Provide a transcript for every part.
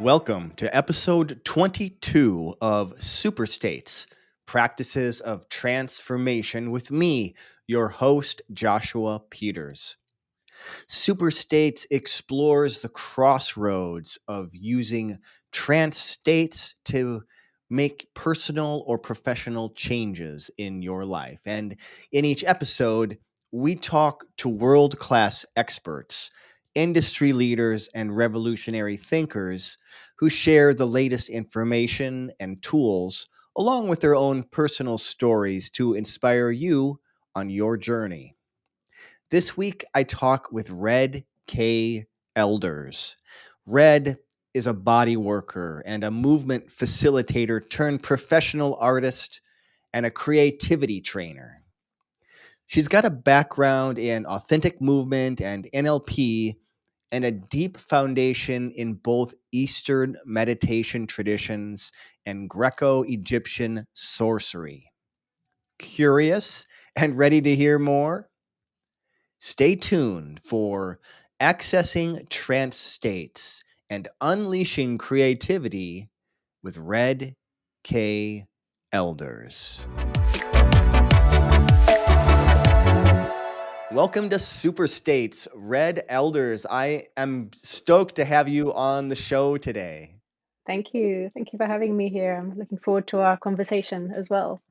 Welcome to episode 22 of Super States Practices of Transformation with me, your host, Joshua Peters. Super States explores the crossroads of using trance states to make personal or professional changes in your life. And in each episode, we talk to world class experts, industry leaders, and revolutionary thinkers who share the latest information and tools, along with their own personal stories to inspire you on your journey. This week, I talk with Red K. Elders. Red is a body worker and a movement facilitator turned professional artist and a creativity trainer. She's got a background in authentic movement and NLP and a deep foundation in both Eastern meditation traditions and Greco Egyptian sorcery. Curious and ready to hear more? Stay tuned for Accessing Trance States and Unleashing Creativity with Red K. Elders. Welcome to Super States, Red Elders. I am stoked to have you on the show today. Thank you. Thank you for having me here. I'm looking forward to our conversation as well.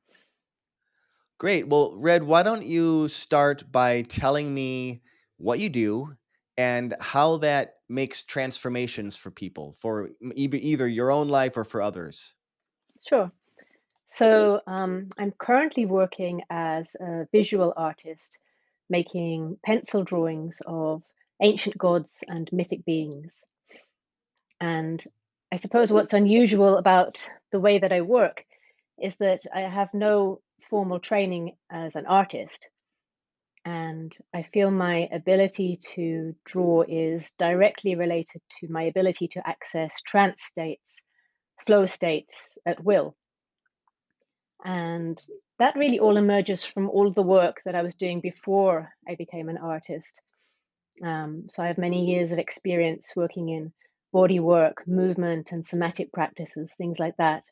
Great. Well, Red, why don't you start by telling me what you do and how that makes transformations for people, for either your own life or for others? Sure. So, I'm currently working as a visual artist, making pencil drawings of ancient gods and mythic beings. And I suppose what's unusual about the way that I work is that I have no formal training as an artist. And I feel my ability to draw is directly related to my ability to access trance states, flow states at will. And that really all emerges from all the work that I was doing before I became an artist. So I have many years of experience working in body work, movement, and somatic practices, things like that.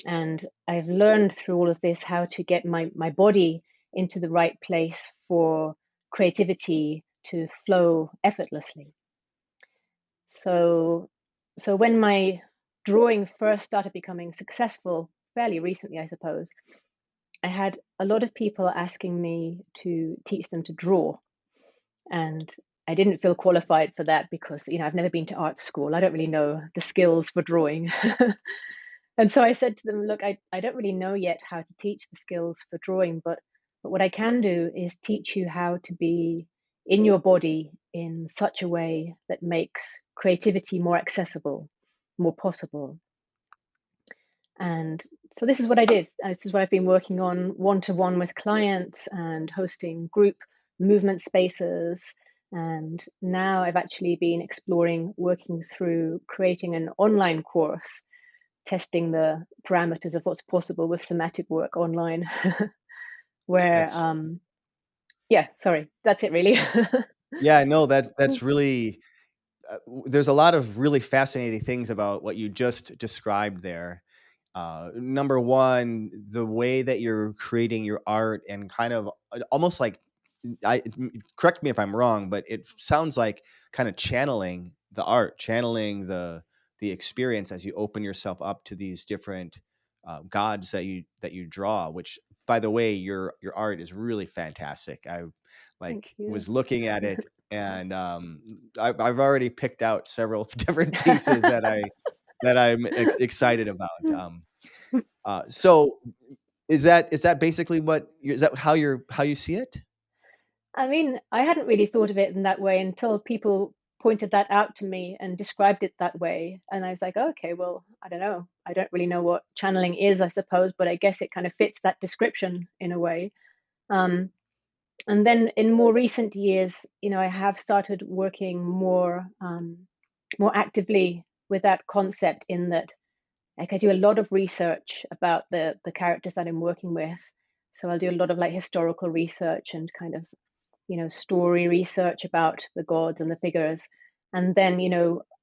And I've learned through all of this how to get my body into the right place for creativity to flow effortlessly. So, so when my drawing first started becoming successful, fairly recently, I suppose, I had a lot of people asking me to teach them to draw. And I didn't feel qualified for that because, I've never been to art school. I don't really know the skills for drawing. And so I said to them, look, I don't really know yet how to teach the skills for drawing, but what I can do is teach you how to be in your body in such a way that makes creativity more accessible, more possible. And so this is what I did. This is what I've been working on one-to-one with clients and hosting group movement spaces. And now I've actually been exploring working through creating an online course, testing the parameters of what's possible with somatic work online. Where, That's yeah, sorry, that's it really. yeah, no, that's really there's a lot of really fascinating things about what you just described there. Number one, the way that you're creating your art and kind of almost like correct me if I'm wrong, but it sounds like kind of channeling the art, channeling the experience as you open yourself up to these different gods that you draw. Which, by the way, your art is really fantastic. I Thank was you. looking at it, and I've already picked out several different pieces that I'm excited about. So is that basically is that how you see it? I mean, I hadn't really thought of it in that way until people pointed that out to me and described it that way. And I was like, okay, well, I don't know. I don't really know what channeling is, I suppose, but I guess it kind of fits that description in a way. Um, and then in more recent years, I have started working more actively with that concept in that like I do a lot of research about the characters that I'm working with. So I'll do a lot of like historical research and kind of story research about the gods and the figures. And then,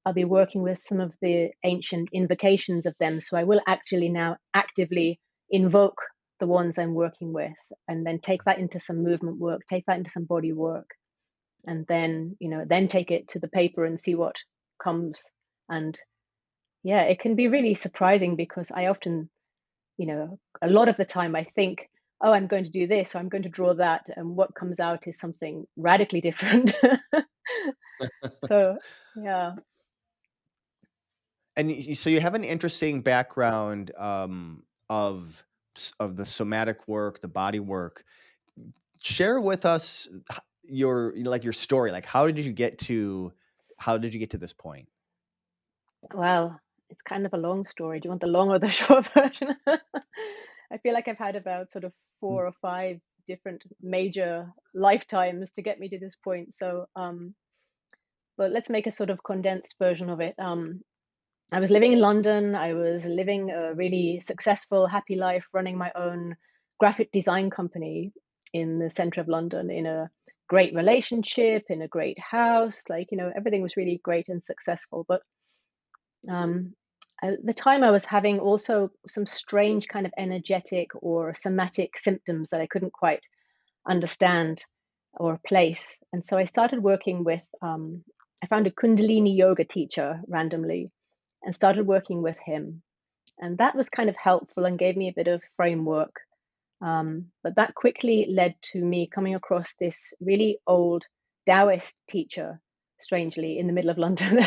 I'll be working with some of the ancient invocations of them. So I will actually now actively invoke the ones I'm working with, and then take that into some movement work, take that into some body work, and then, then take it to the paper and see what comes. And yeah, it can be really surprising, because I often, a lot of the time I think, oh, I'm going to do this, or I'm going to draw that, and what comes out is something radically different. So, yeah. And so you have an interesting background of the somatic work, the body work. Share with us your story. Like, how did you get to this point? Well, it's kind of a long story. Do you want the long or the short version? I feel like I've had about sort of Mm. 4 or 5 different major lifetimes to get me to this point. So, but let's make a sort of condensed version of it. I was living in London. I was living a really successful, happy life, running my own graphic design company in the center of London, in a great relationship, in a great house. Like, everything was really great and successful. But um, at the time, I was having also some strange kind of energetic or somatic symptoms that I couldn't quite understand or place. And so I started working with, I found a Kundalini yoga teacher randomly and started working with him. And that was kind of helpful and gave me a bit of framework. But that quickly led to me coming across this really old Taoist teacher, strangely, in the middle of London.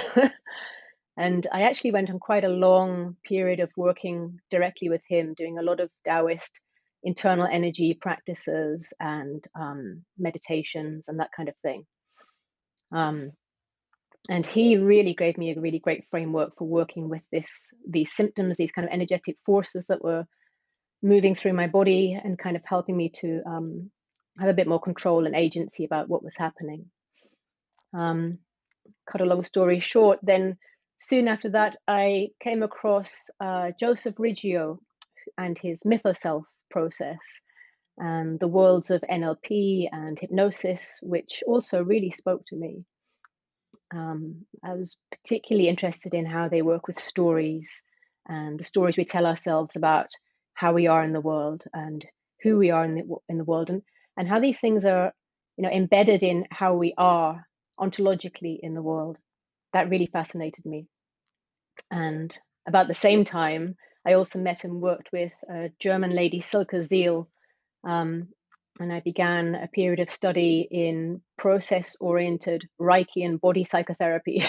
And I actually went on quite a long period of working directly with him, doing a lot of Taoist internal energy practices and meditations and that kind of thing. Um, and he really gave me a really great framework for working with these symptoms, these kind of energetic forces that were moving through my body, and kind of helping me to have a bit more control and agency about what was happening. Um, Cut a long story short, then soon after that, I came across Joseph Riggio and his mythoself process, and the worlds of NLP and hypnosis, which also really spoke to me. I was particularly interested in how they work with stories, and the stories we tell ourselves about how we are in the world and who we are in the world, and how these things are, embedded in how we are ontologically in the world. That really fascinated me. And about the same time, I also met and worked with a German lady, Silke Ziel, um, and I began a period of study in process-oriented Reiki and body psychotherapy.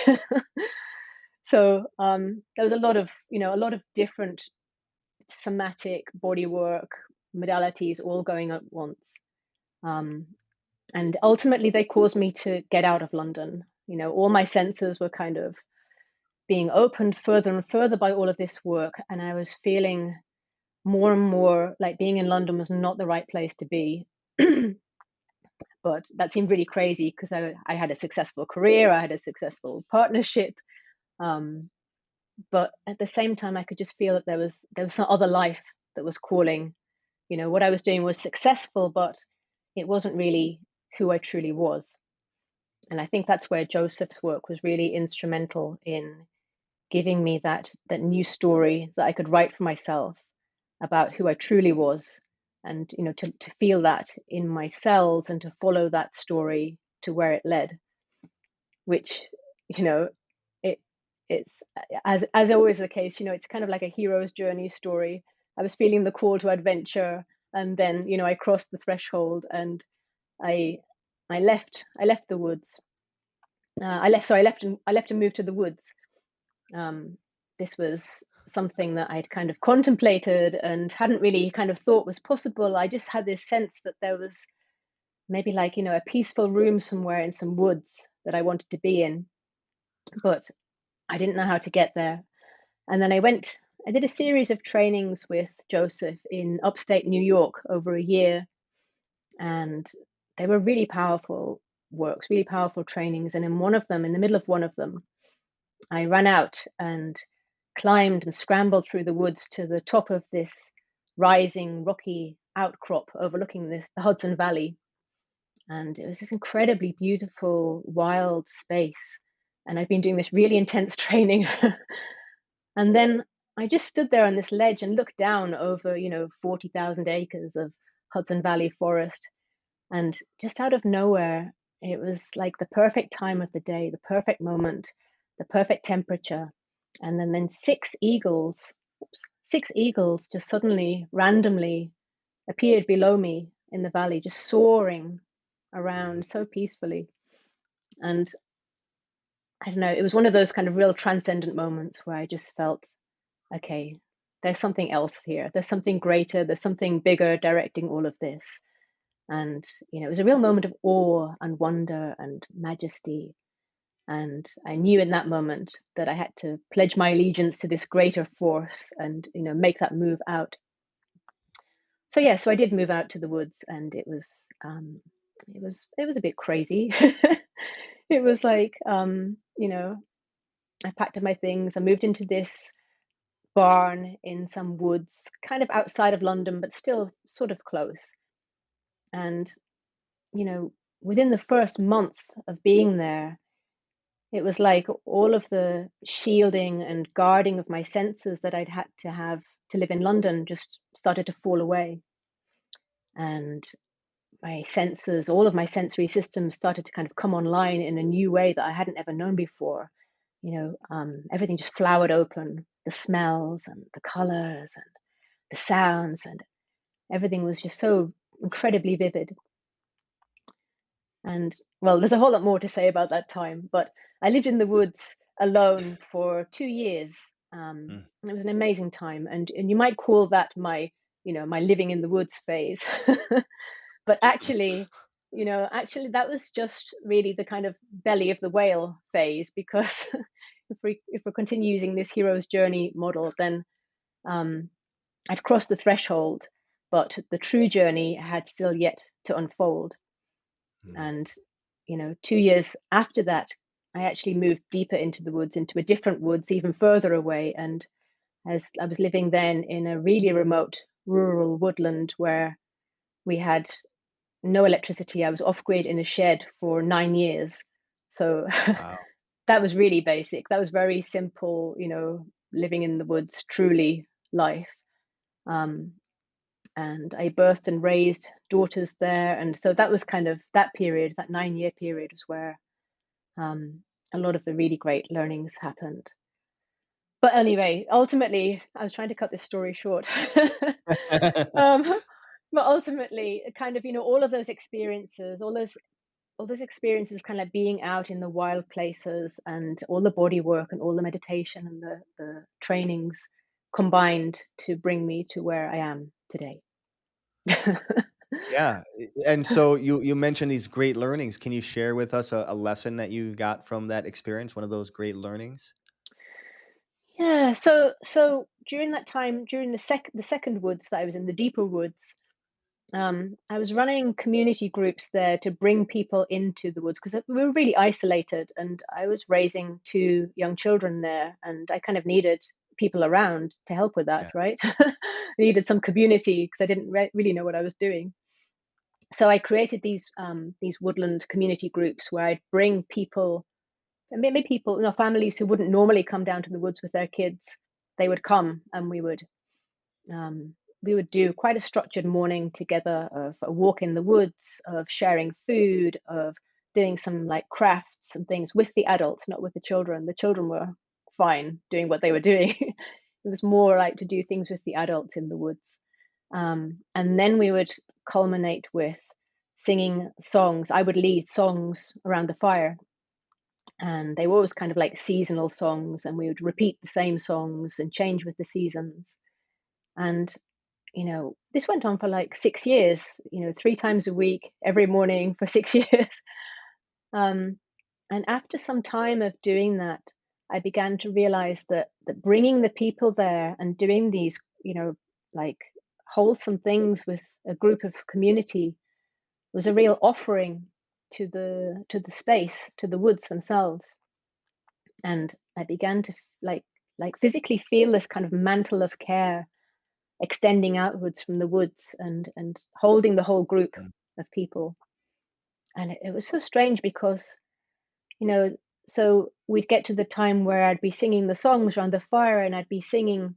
So there was a lot of different somatic body work modalities all going at once. Um, and ultimately, they caused me to get out of London. All my senses were kind of being opened further and further by all of this work, and I was feeling more and more like being in London was not the right place to be. But that seemed really crazy, because I had a successful career, I had a successful partnership, um, but at the same time, I could just feel that there was some other life that was calling. What I was doing was successful, but it wasn't really who I truly was. And I think that's where Joseph's work was really instrumental in giving me that new story that I could write for myself about who I truly was, and to feel that in my cells, and to follow that story to where it led, which you know it it's as always the case. It's kind of like a hero's journey story. I was feeling the call to adventure, and then I crossed the threshold, and I I left the woods. I left and moved to the woods. um, this was something that I'd kind of contemplated and hadn't really kind of thought was possible. I just had this sense that there was maybe, like, a peaceful room somewhere in some woods that I wanted to be in, but I didn't know how to get there. And then I did a series of trainings with Joseph in upstate New York over a year, and they were really powerful works, really powerful trainings. And in the middle of one of them, I ran out and climbed and scrambled through the woods to the top of this rising rocky outcrop overlooking the Hudson Valley. And it was this incredibly beautiful, wild space. and I'd been doing this really intense training. And then I just stood there on this ledge and looked down over, 40,000 acres of Hudson Valley forest. And just out of nowhere, it was like the perfect time of the day, the perfect moment, the perfect temperature. And then six eagles just suddenly, randomly appeared below me in the valley, just soaring Mm. around so peacefully. And I don't know, it was one of those kind of real transcendent moments where I just felt, okay, there's something else here. There's something greater. There's something bigger directing all of this. And, it was a real moment of awe and wonder and majesty. And I knew in that moment that I had to pledge my allegiance to this greater force and, make that move out. So yeah, so I did move out to the woods, and it was a bit crazy. It was like, I packed up my things. I moved into this barn in some woods, kind of outside of London, but still sort of close. And, you know, within the first month of being there, it was like all of the shielding and guarding of my senses that I'd had to have to live in London just started to fall away. And my senses, all of my sensory systems started to kind of come online in a new way that I hadn't ever known before. Everything just flowered open, the smells and the colors and the sounds, and everything was just so incredibly vivid. And well, there's a whole lot more to say about that time, but I lived in the woods alone for 2 years. Mm. And it was an amazing time, and you might call that my living in the woods phase. But actually that was just really the kind of belly of the whale phase, because if we continue using this hero's journey model, then um, I'd crossed the threshold, but the true journey had still yet to unfold. Mm. And 2 years after that, I actually moved deeper into the woods, into a different woods, even further away. And as I was living then in a really remote rural woodland where we had no electricity. I was off grid in a shed for 9 years. So Wow. that was really basic. That was very simple, living in the woods, truly life. Um, and I birthed and raised daughters there. And so that was kind of that period, that 9 year period was where a lot of the really great learnings happened. But anyway, ultimately, I was trying to cut this story short. um, but ultimately, kind of, all of those experiences, all those experiences of kind of like being out in the wild places, and all the body work and all the meditation and the trainings combined to bring me to where I am today. Yeah, and so you mentioned these great learnings. Can you share with us a lesson that you got from that experience? One of those great learnings. Yeah, so during that time, during the second woods that I was in, the deeper woods, I was running community groups there to bring people into the woods, because we were really isolated, and I was raising two young children there, and I kind of needed people around to help with that, Yeah. right? I needed some community because I didn't really know what I was doing. So I created these woodland community groups where I'd bring people, maybe people, families who wouldn't normally come down to the woods with their kids. They would come, and um, we would do quite a structured morning together, of a walk in the woods, of sharing food, of doing some like crafts and things with the adults, not with the children. The children were fine doing what they were doing. It was more like to do things with the adults in the woods. And then we would culminate with singing songs. I would lead songs around the fire, and they were always kind of like seasonal songs, and we would repeat the same songs and change with the seasons. And this went on for like 6 years, 3 times a week, every morning for 6 years. Um, and after some time of doing that, I began to realize that bringing the people there and doing these, like wholesome things with a group of community was a real offering to the space, to the woods themselves. And I began to like physically feel this kind of mantle of care extending outwards from the woods, and holding the whole group Mm. of people. And it was so strange because, you know, so we'd get to the time where I'd be singing the songs around the fire, and I'd be singing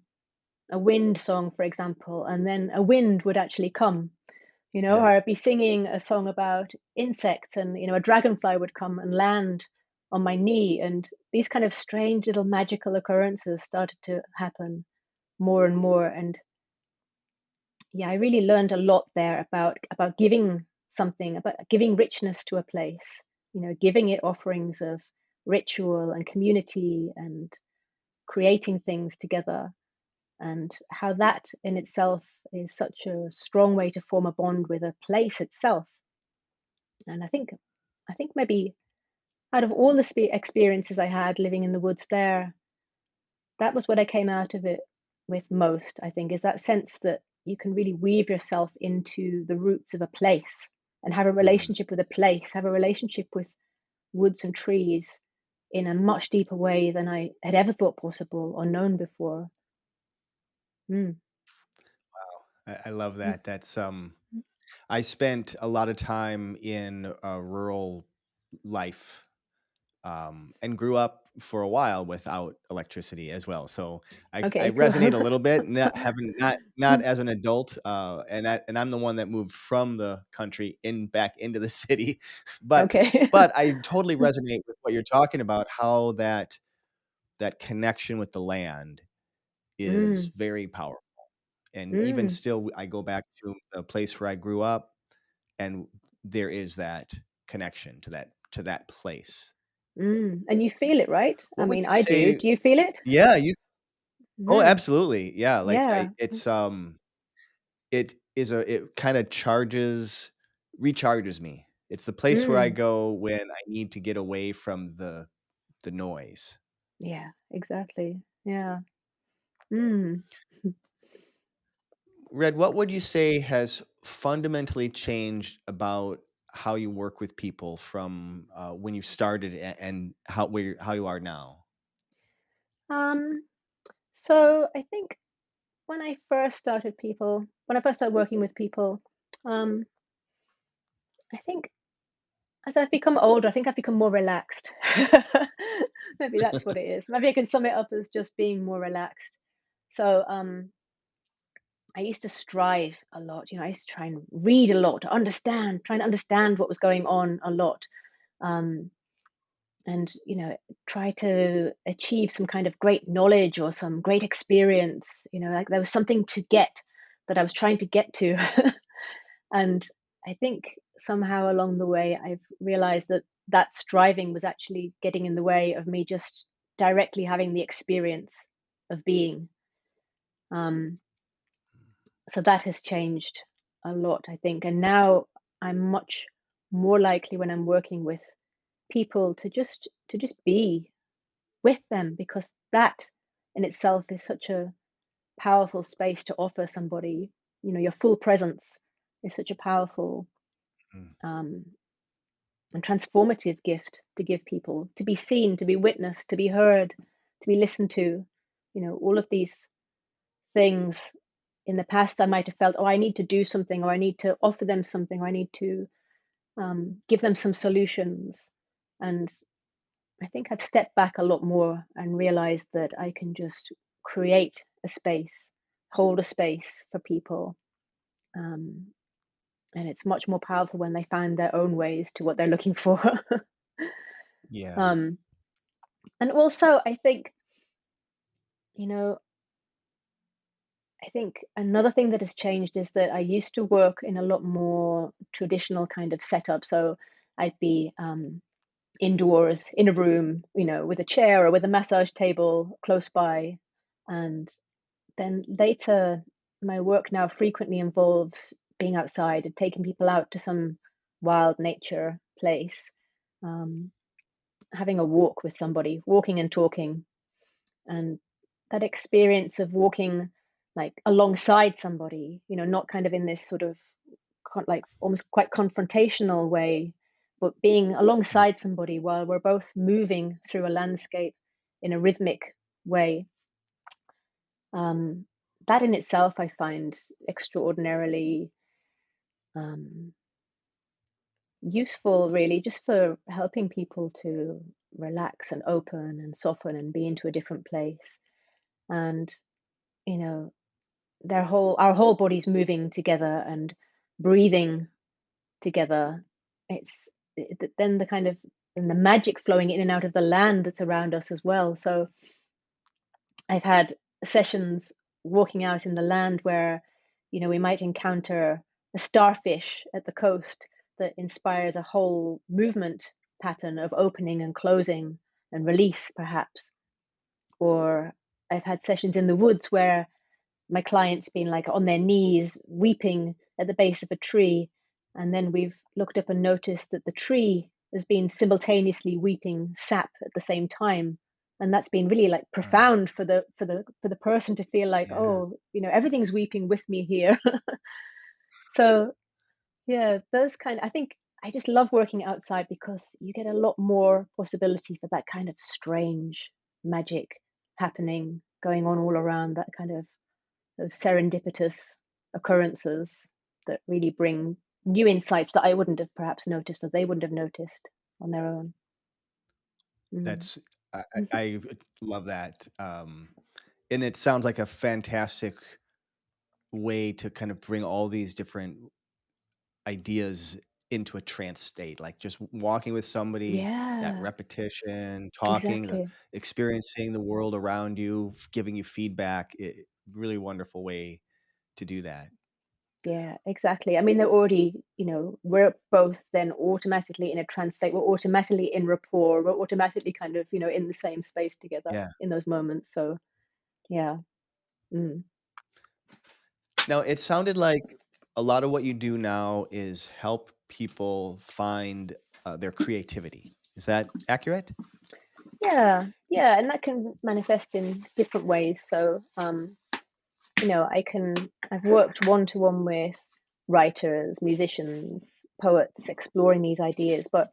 a wind song, for example, and then a wind would actually come, or Yeah. I'd be singing a song about insects, and a dragonfly would come and land on my knee, and these kind of strange little magical occurrences started to happen more and more. And yeah, I really learned a lot there about giving something, about giving richness to a place, giving it offerings of ritual and community and creating things together, and how that in itself is such a strong way to form a bond with a place itself. And I think maybe out of all the experiences I had living in the woods there, that was what I came out of it with most, I think, is that sense that you can really weave yourself into the roots of a place and have a Mhm. relationship with a place, have a relationship with woods and trees in a much deeper way than I had ever thought possible or known before. Mm, I love mm, that. I spent a lot of time in rural life, and grew up for a while without electricity as well. So I okay, cool. resonate a little bit, not as an adult, and I'm the one that moved from the country in back into the city, but Okay. but I totally resonate with what you're talking about. How that connection with the land is Mm, very powerful, and even mm, still, I go back to the place where I grew up, and there is that connection to that place. and you feel it, right? I What would mean, you I do. say? Do you feel it? Yeah, you oh, Mm, absolutely. Yeah, like, I yeah. it kinda recharges me. It's the place where I Mm, go when I need to get away from the noise. yeah, exactly. Yeah. Mm. Red, what would you say has fundamentally changed about how you work with people from, when you started and how you are now? Um, so I think when I first started working with people, um, I think as I've become older, I think I've become more relaxed. Maybe that's what it is. Maybe I can sum it up as just being more relaxed. So, I used to strive a lot. I used to try and read a lot, trying to understand what was going on a lot. Um, and try to achieve some kind of great knowledge or some great experience, like there was something to get that I was trying to get to. And I think somehow along the way I've realized that that striving was actually getting in the way of me just directly having the experience of being. Um, so that has changed a lot, I think, and now I'm much more likely when I'm working with people to just be with them, because that in itself is such a powerful space to offer somebody. Your full presence is such a powerful Mm, um, and transformative gift to give people, to be seen, to be witnessed, to be heard, to be listened to. All of these things in the past I might have felt, oh, I need to do something, or I need to offer them something, or I need to give them some solutions. And I think I've stepped back a lot more and realized that I can just create a space, hold a space for people. Um, and it's much more powerful when they find their own ways to what they're looking for. yeah. um, and also, you know, I think another thing that has changed is that I used to work in a lot more traditional kind of setup. So I'd be indoors in a room, with a chair or with a massage table close by. And then later, my work now frequently involves being outside and taking people out to some wild nature place, um, having a walk with somebody, walking and talking. And that experience of walking like alongside somebody, not kind of in this sort of like almost quite confrontational way, but being Mm, alongside somebody while we're both moving through a landscape in a rhythmic way. Um, that in itself I find extraordinarily um, useful, really, just for helping people to relax and open and soften and be into a different place. And, you know, our whole body's moving together and breathing together. Then the kind of and the magic flowing in and out of the land that's around us as well. So I've had sessions walking out in the land where, we might encounter a starfish at the coast that inspires a whole movement pattern of opening and closing and release, perhaps. Or I've had sessions in the woods where my clients been like on their knees weeping at the base of a tree, and then we've looked up and noticed that the tree has been simultaneously weeping sap at the same time, and that's been really like Wow. profound for the person to feel like, Yeah. oh, everything's weeping with me here. So yeah, those kind, I think I just love working outside because you get a lot more possibility for that kind of strange magic happening, going on all around, that kind of those serendipitous occurrences that really bring new insights that I wouldn't have perhaps noticed or they wouldn't have noticed on their own. Mm. That's I love that. And it sounds like a fantastic way to kind of bring all these different ideas into a trance state, like just walking with somebody, that Yeah, repetition, talking, the exactly. experiencing the world around you, giving you feedback. Really wonderful way to do that. Yeah, exactly. I mean, they're already, we're both then automatically in a trance state. We're automatically in rapport. We're automatically kind of, in the same space together Yeah. in those moments. So, yeah. Mm. Now, it sounded like a lot of what you do now is help people find their creativity. Is that accurate? Yeah, yeah. And that can manifest in different ways. So, I've worked one to one with writers, musicians, poets, exploring these ideas, but,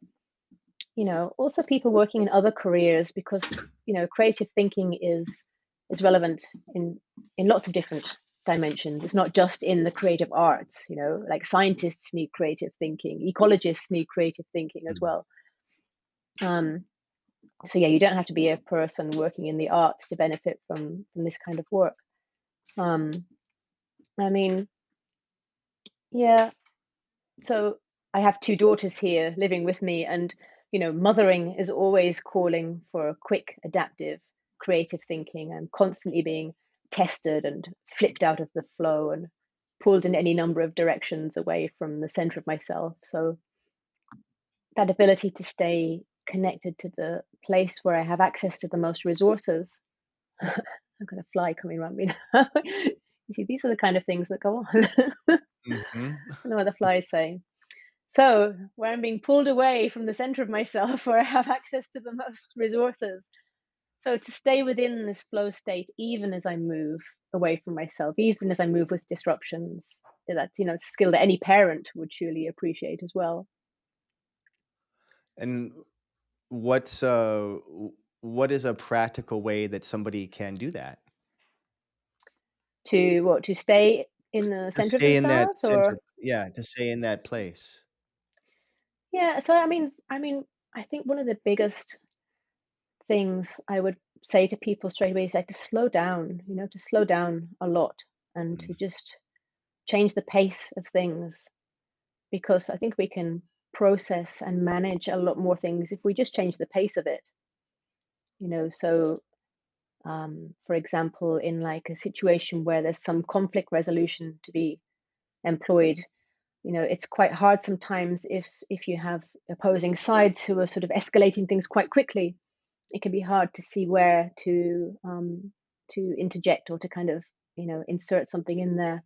also people working in other careers because, creative thinking is relevant in lots of different dimensions. It's not just in the creative arts, like scientists need creative thinking, ecologists need creative thinking as Mm. well. Um, so yeah, you don't have to be a person working in the arts to benefit from this kind of work. Um, I mean, yeah, so I have two daughters here living with me, and mothering is always calling for quick, adaptive, creative thinking. I'm constantly being tested and flipped out of the flow and pulled in any number of directions away from the center of myself. So that ability to stay connected to the place where I have access to the most resources. I've got a fly coming around me now. You see, these are the kind of things that go on. I Mhm. don't know what the fly is saying. So, where I'm being pulled away from the center of myself, where I have access to the most resources. So, to stay within this flow state, even as I move away from myself, even as I move with disruptions, that's, a skill that any parent would surely appreciate as well. And what's what is a practical way that somebody can do that? To what? To stay in the To center of stay in that themselves, center, or yeah, to stay in that place. yeah. So, I mean, I think one of the biggest things I would say to people straight away is like to slow down, to slow down a lot and to Mm. just change the pace of things, because I think we can process and manage a lot more things if we just change the pace of it. So for example, in like a situation where there's some conflict resolution to be employed, it's quite hard sometimes if you have opposing sides who are sort of escalating things quite quickly. It can be hard to see where to interject or to kind of insert something in there.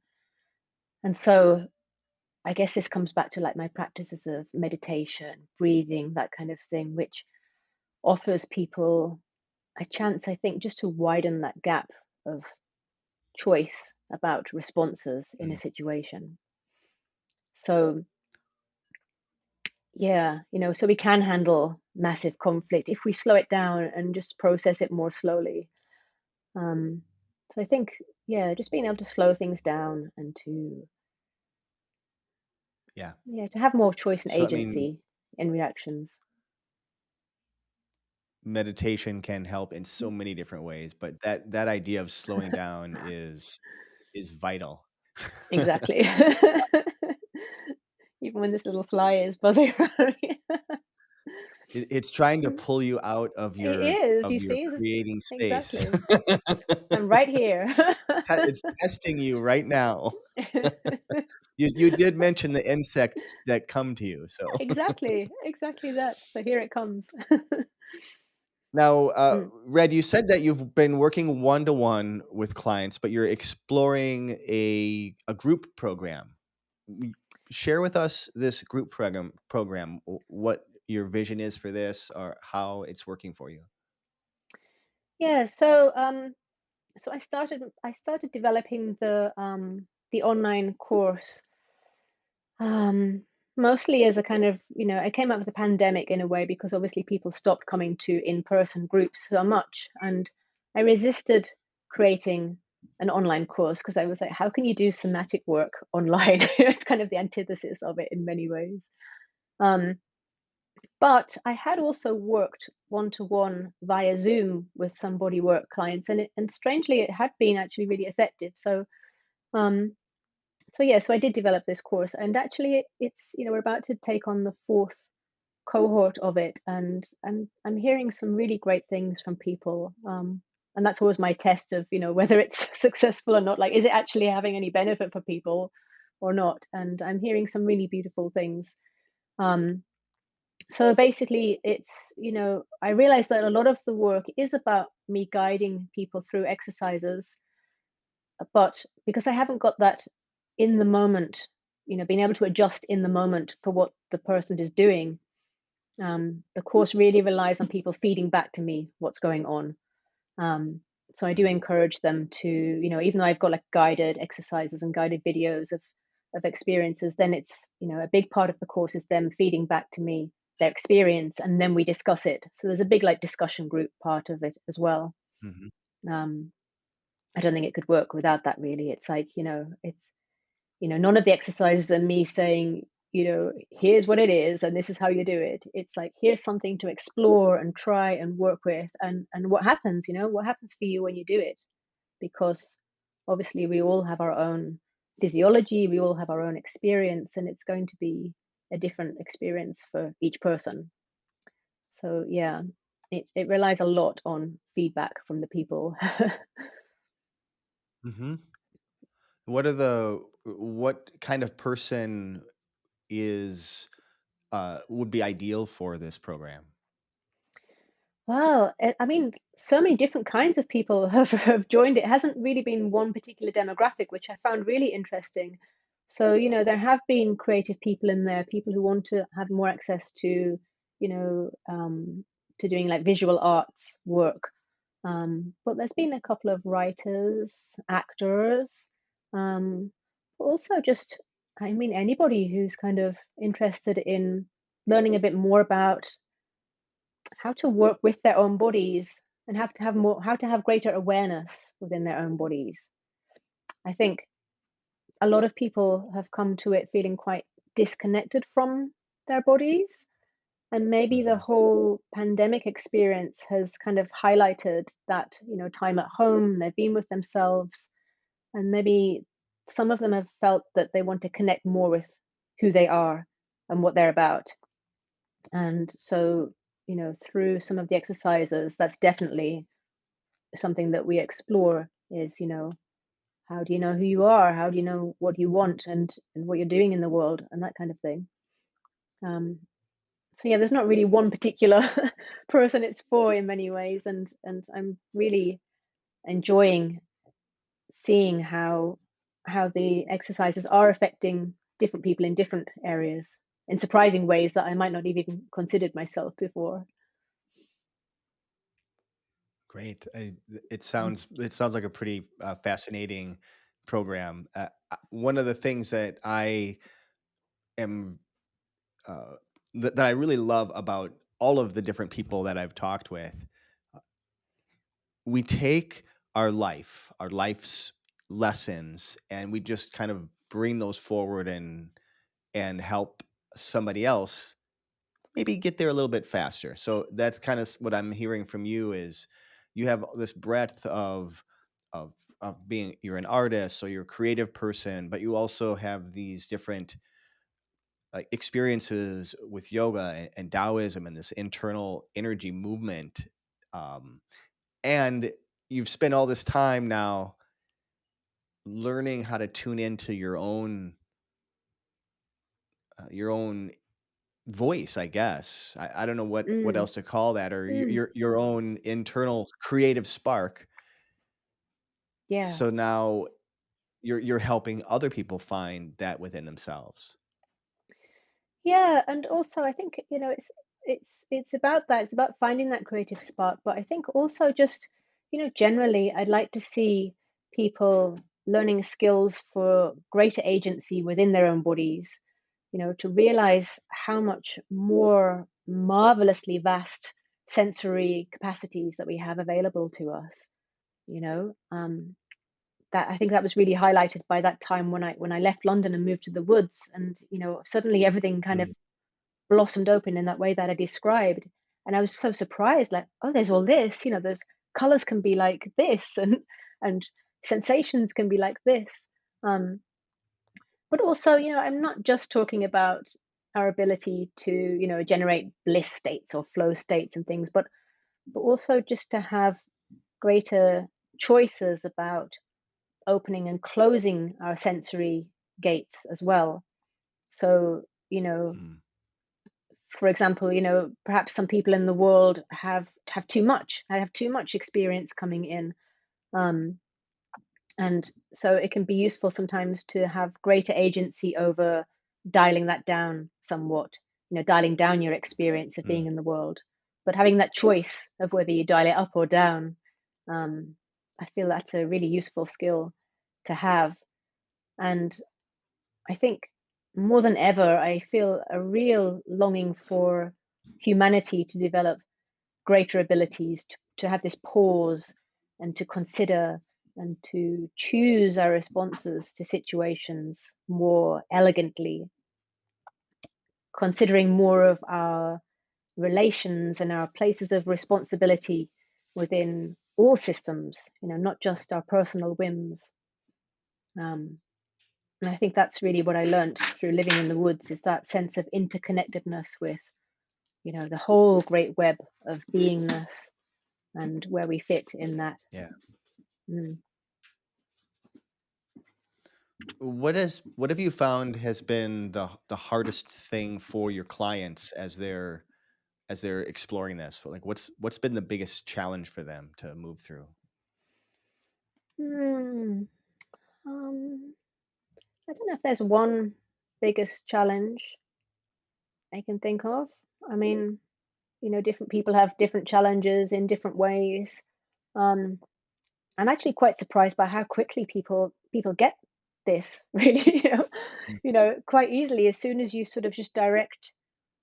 And so I guess this comes back to like my practices of meditation, breathing, that kind of thing, which offers people a chance, I think, just to widen that gap of choice about responses in a Mm. situation. So, yeah, so we can handle massive conflict if we slow it down and just process it more slowly. Um, so I think, yeah, just being able to slow things down and to, Yeah. yeah, to have more choice and So, I mean, agency in reactions. meditation can help in so many different ways, but that idea of slowing down is vital. Exactly. Even when this little fly is buzzing around you. It's trying to pull you out It is, you of your see? This creating space. exactly. I'm right here. It's testing you right now. You did mention the insects that come to you, so Exactly, exactly that. So here it comes. now, Mm. Red, you said that you've been working one-to-one with clients, but you're exploring a group program. W Share with us this group program, what your vision is for this or how it's working for you. Yeah, so I started developing the online course, um, mostly as a kind of, I came up with the pandemic in a way because obviously people stopped coming to in-person groups so much, and I resisted creating an online course because I was like, how can you do somatic work online? It's kind of the antithesis of it in many ways. Um, but I had also worked one-to-one via Zoom with some body work clients, and strangely, it had been actually really effective. Um, so I did develop this course, and actually, it's we're about to take on the fourth cohort of it, and I'm hearing some really great things from people. And that's always my test of whether it's successful or not. Like, is it actually having any benefit for people or not? And I'm hearing some really beautiful things. Um, so basically, I realized that a lot of the work is about me guiding people through exercises, but because I haven't got that in the moment, being able to adjust in the moment for what the person is doing, the course really relies on people feeding back to me what's going on. Um, so I do Mhm, encourage them to, even though I've got like guided exercises and guided videos of experiences, then it's, a big part of the course is them feeding back to me their experience, and then we discuss it. So there's a big like discussion group part of it as well. mhm, Um, I don't think it could work without that really. It's like, it's none of the exercises are me saying, here's what it is and this is how you do it. It's like, here's something to explore and try and work with, and what happens, what happens for you when you do it. Because obviously we all have our own physiology, we all have our own experience, and it's going to be a different experience for each person. So yeah, it relies a lot on feedback from the people. mhm. What kind of person is would be ideal for this program? Wow, I mean, so many different kinds of people have joined it. It hasn't really been one particular demographic, which I found really interesting. So, there have been creative people in there, people who want to have more access to, you know, um, to doing like visual arts work. But there's been a couple of writers, actors, um, also just, I mean, anybody who's kind of interested in learning a bit more about how to work with their own bodies and how to have greater awareness within their own bodies. I think a lot of people have come to it feeling quite disconnected from their bodies, and maybe the Mhm, whole pandemic experience has kind of highlighted that, time at home, they've been with themselves, and maybe some of them have felt that they want to connect more with who they are and what they're about. And so, through some of the exercises, that's definitely something that we explore is, how do you know who you are? How do you know what you want and what you're doing in the world and that kind of thing? Um, so yeah, there's not really one particular person it's for in many ways, and I'm really enjoying seeing how the exercises are affecting different people in different areas in surprising ways that I might not have even considered myself before. great. It sounds like a pretty fascinating program. One of the things that I am uh, that I really love about all of the different people that I've talked with, we take our life's lessons, and we just kind of bring those forward and help somebody else maybe get there a little bit faster. So that's kind of what I'm hearing from you is you have this breadth of being you're an artist, so you're a creative person, but you also have these different like experiences with yoga and Taoism and this internal energy movement. Um, and you've spent all this time now learning how to tune into your own voice, I guess. I don't know what Mm, else to call that, or mm, your own internal creative spark. yeah. So now you're helping other people find that within themselves. Yeah, and also I think, it's about that. It's about finding that creative spark, but I think also just, generally I'd like to see people learning skills for greater agency within their own bodies, to realize how much more marvelously vast sensory capacities that we have available to us, you know. That I think that was really highlighted by that time when I left London and moved to the woods, and suddenly everything kind of Mm, blossomed open in that way that I described. And I was so surprised, like, oh, there's all this, there's colors can be like this, and sensations can be like this. Um, but also, I'm not just talking about our ability to, generate bliss states or flow states and things, but also just to have greater choices about opening and closing our sensory gates as well. So, mm, for example, perhaps some people in the world have too much. I have too much experience coming in, um, and so it can be useful sometimes to have greater agency over dialing that down somewhat. Dialing down your experience of being mm. in the world, but having that choice of whether you dial it up or down. Um, I feel that's a really useful skill to have, and I think more than ever, I feel a real longing for humanity to develop greater abilities to have this pause and to consider and to choose our responses to situations more elegantly, considering more of our relations and our places of responsibility within all systems, not just our personal whims. Um, And I think that's really what I learned through living in the woods is that sense of interconnectedness with, the whole great web of beingness and where we fit in that. Yeah. Mm. What have you found has been the hardest thing for your clients as they're exploring this? Like what's been the biggest challenge for them to move through? Mm. Um, I don't know if there's one biggest challenge I can think of. I mean, different people have different challenges in different ways. Um, I'm actually quite surprised by how quickly people get this, really, Mm, quite easily as soon as you sort of just direct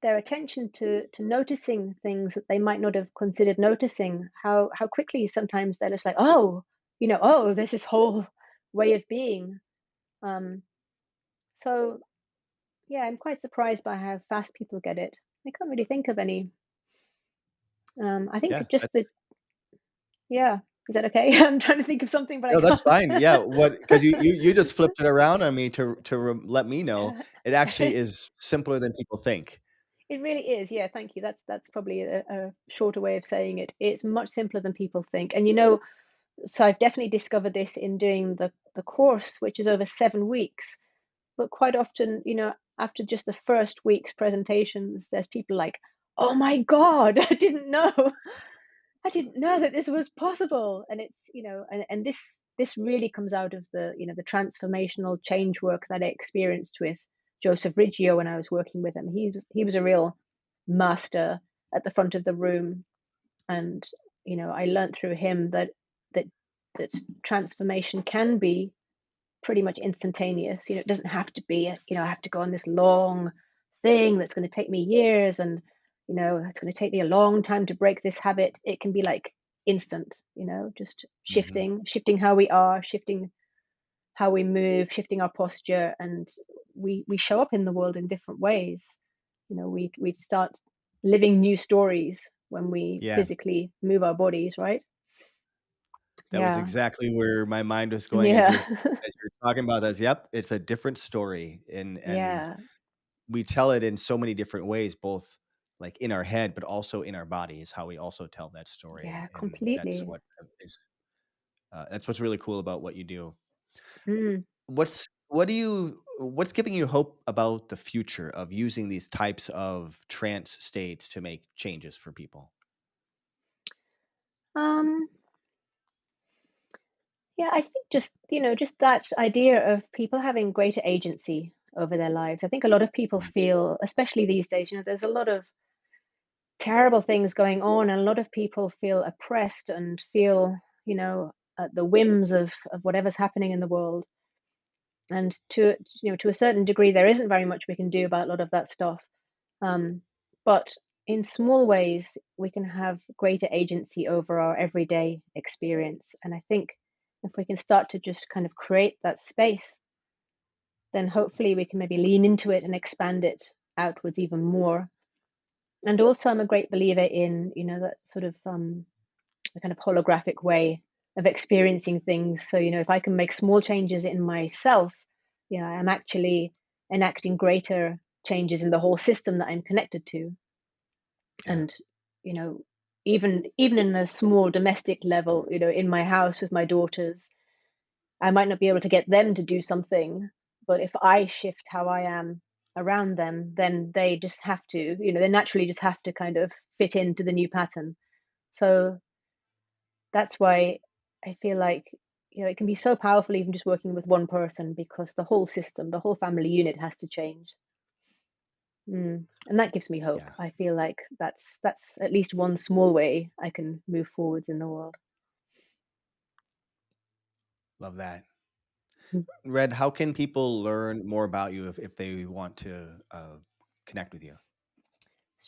their attention to noticing things that they might not have considered noticing, how quickly sometimes they're just like, oh, oh, there's this whole way of being. Um, so yeah, I'm quite surprised by how fast people get it. I can't really think of any. I think yeah, just the yeah. Is that okay? I'm trying to think of something, but I no, that's can't. fine. Yeah, what because you just flipped it around on me to let me know it actually is simpler than people think. It really is. Yeah, thank you. That's probably a shorter way of saying it. It's much simpler than people think. And so I've definitely discovered this in doing the course, which is over 7 weeks. But quite often, after just the first week's presentations, there's people like, "Oh my God, I didn't know. I didn't know that this was possible." And it's, and this really comes out of the transformational change work that I experienced with Joseph Riggio when I was working with him. He was a real master at the front of the room, and I learned through him that that transformation can be pretty much instantaneous. It doesn't have to be, I have to go on this long thing that's going to take me years, and it's going to take me a long time to break this habit. It can be like instant, just Mhm, shifting how we are, shifting how we move, shifting our posture, and we show up in the world in different ways. We start. living new stories when we Yeah, physically move our bodies, right? that was Yeah. exactly where my mind was going Yeah. as you're talking about this. Yep, it's a different story, and Yeah. we tell it in so many different ways, both like in our head, but also in our bodies, how we also tell that story, Yeah, and completely. that's what's really cool about what you do. Mm. What's giving you hope about the future of using these types of trance states to make changes for people? Um, yeah, I think just that idea of people having greater agency over their lives. I think a lot of people feel, especially these days, there's a lot of terrible things going on, and a lot of people feel oppressed and feel, at the whims of whatever's happening in the world. And to a certain degree, there isn't very much we can do about a lot of that stuff. Um, but in small ways, we can have greater agency over our everyday experience. And I think if we can start to just kind of create that space, then hopefully we can maybe lean into it and expand it outwards even more. And also, I'm a great believer in, that sort of a kind of holographic way of experiencing things. So, if I can make small changes in myself, I'm actually enacting greater changes in the whole system that I'm connected to. Yeah, And, you know, even in a small domestic level, in my house with my daughters, I might not be able to get them to do something, but if I shift how I am around them, then they just have to, they naturally just have to kind of fit into the new pattern. So that's why I feel like, it can be so powerful even just working with one person, because the whole system, the whole family unit has to change. And that gives me hope. yeah, I feel like that's at least one small way I can move forwards in the world. love that. Mm. Red, how can people learn more about you if they want to connect with you?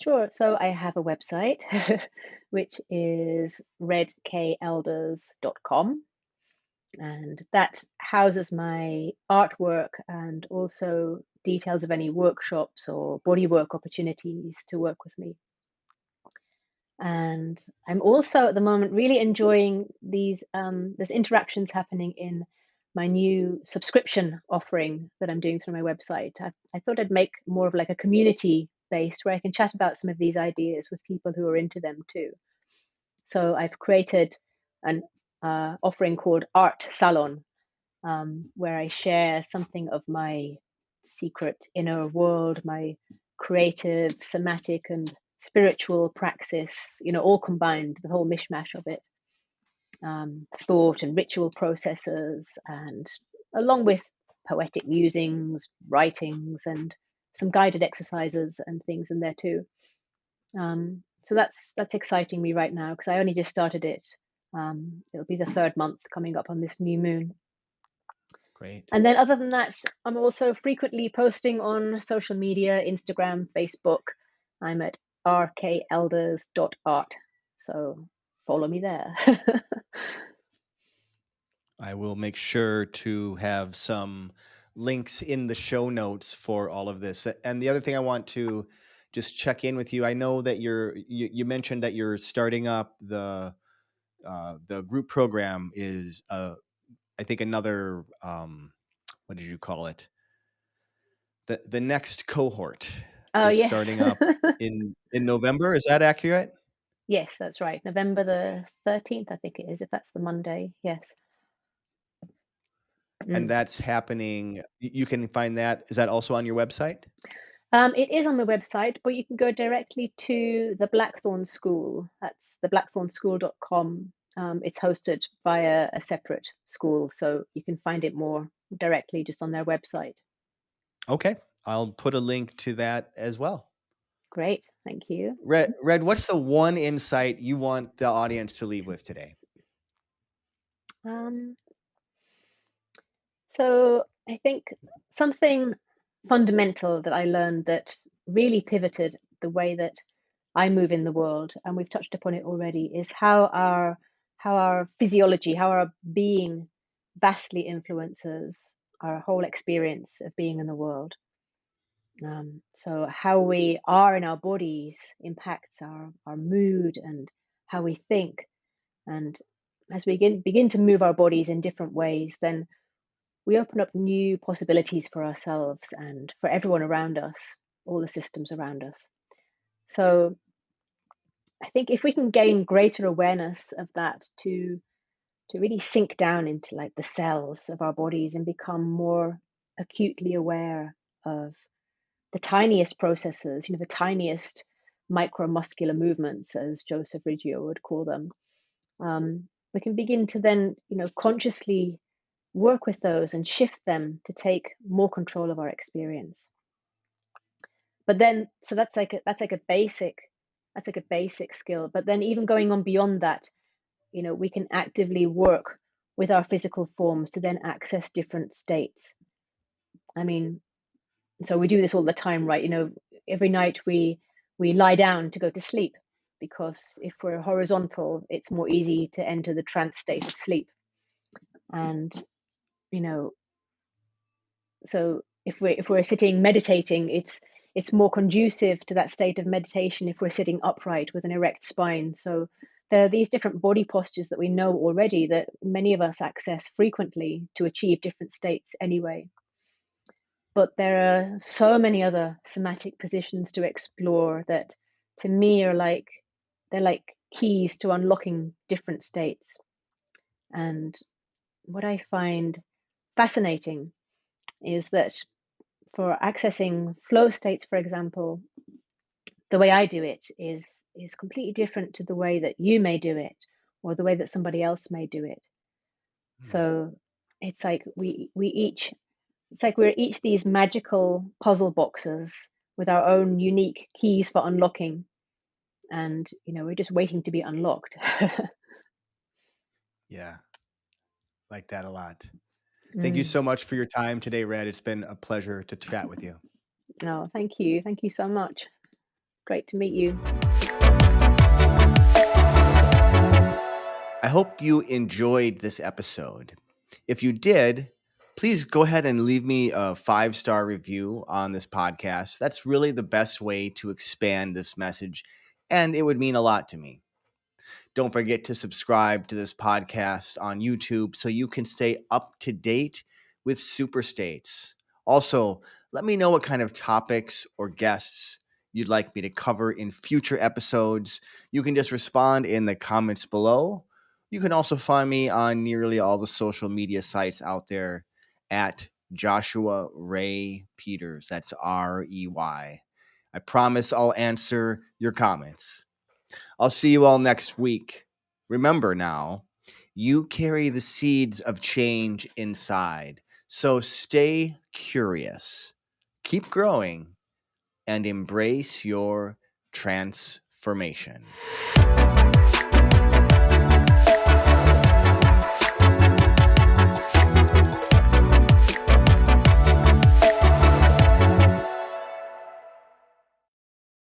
Sure. So I have a website, which is redkelders.com, and that houses my artwork and also details of any workshops or bodywork opportunities to work with me. And I'm also at the moment really enjoying these there's interactions happening in my new subscription offering that I'm doing through my website. I thought I'd make more of like a community based where I can chat about some of these ideas with people who are into them too. So I've created an offering called Art Salon, where I share something of my secret inner world, my creative, somatic, and spiritual praxis, all combined, the whole mishmash of it, thought and ritual processes, and along with poetic musings, writings, and some guided exercises and things in there too. So that's exciting me right now because I only just started it. It'll be the third month coming up on this new moon. Great. And then other than that, I'm also frequently posting on social media, Instagram, Facebook. I'm at rkelders.art. So follow me there. I will make sure to have some links in the show notes for all of this. And the other thing I want to just check in with you, I know that you mentioned that you're starting up the group program is I think another what did you call it? The next cohort Oh, is yes. starting up in November. Is that accurate? Yes, that's right. November the 13th, I think it is, if that's the Monday. Yes. And Mm. that's happening. You can find that. Is that also on your website? It is on the website, but you can go directly to the Blackthorn School. That's theblackthornschool.com. It's hosted via a separate school, so you can find it more directly just on their website. Okay, I'll put a link to that as well. Great, thank you. Red, what's the one insight you want the audience to leave with today? Um, so I think something fundamental that I learned that really pivoted the way that I move in the world, and we've touched upon it already, is how our physiology, how our being vastly influences our whole experience of being in the world. So how we are in our bodies impacts our mood and how we think. And as we begin to move our bodies in different ways, then we open up new possibilities for ourselves and for everyone around us, all the systems around us. So I think if we can gain greater awareness of that to really sink down into like the cells of our bodies and become more acutely aware of the tiniest processes, the tiniest micromuscular movements, as Joseph Riggio would call them, we can begin to then, consciously work with those and shift them to take more control of our experience. But then, so that's like a basic skill. But then, even going on beyond that, we can actively work with our physical forms to then access different states. I mean, so we do this all the time, right? Every night we lie down to go to sleep, because if we're horizontal, it's more easy to enter the trance state of sleep. And you know, so if we're sitting meditating, it's more conducive to that state of meditation if we're sitting upright with an erect spine. So there are these different body postures that we know already that many of us access frequently to achieve different states anyway. But there are so many other somatic positions to explore that to me they're like keys to unlocking different states. And what I find fascinating is that for accessing flow states, for example, the way I do it is completely different to the way that you may do it or the way that somebody else may do it. So it's like we're each these magical puzzle boxes with our own unique keys for unlocking, and we're just waiting to be unlocked. Yeah, like that a lot. Thank you Mm. so much for your time today, Red. It's been a pleasure to chat with you. No, thank you so much. Great to meet you. I hope you enjoyed this episode. If you did, please go ahead and leave me a 5-star review on this podcast. That's really the best way to expand this message, and it would mean a lot to me. Don't forget to subscribe to this podcast on YouTube so you can stay up to date with super states. Also, let me know what kind of topics or guests you'd like me to cover in future episodes. You can just respond in the comments below. You can also find me on nearly all the social media sites out there at Joshua Ray Peters. That's REY. I promise I'll answer your comments. I'll see you all next week. Remember now, you carry the seeds of change inside. So stay curious, keep growing, and embrace your transformation.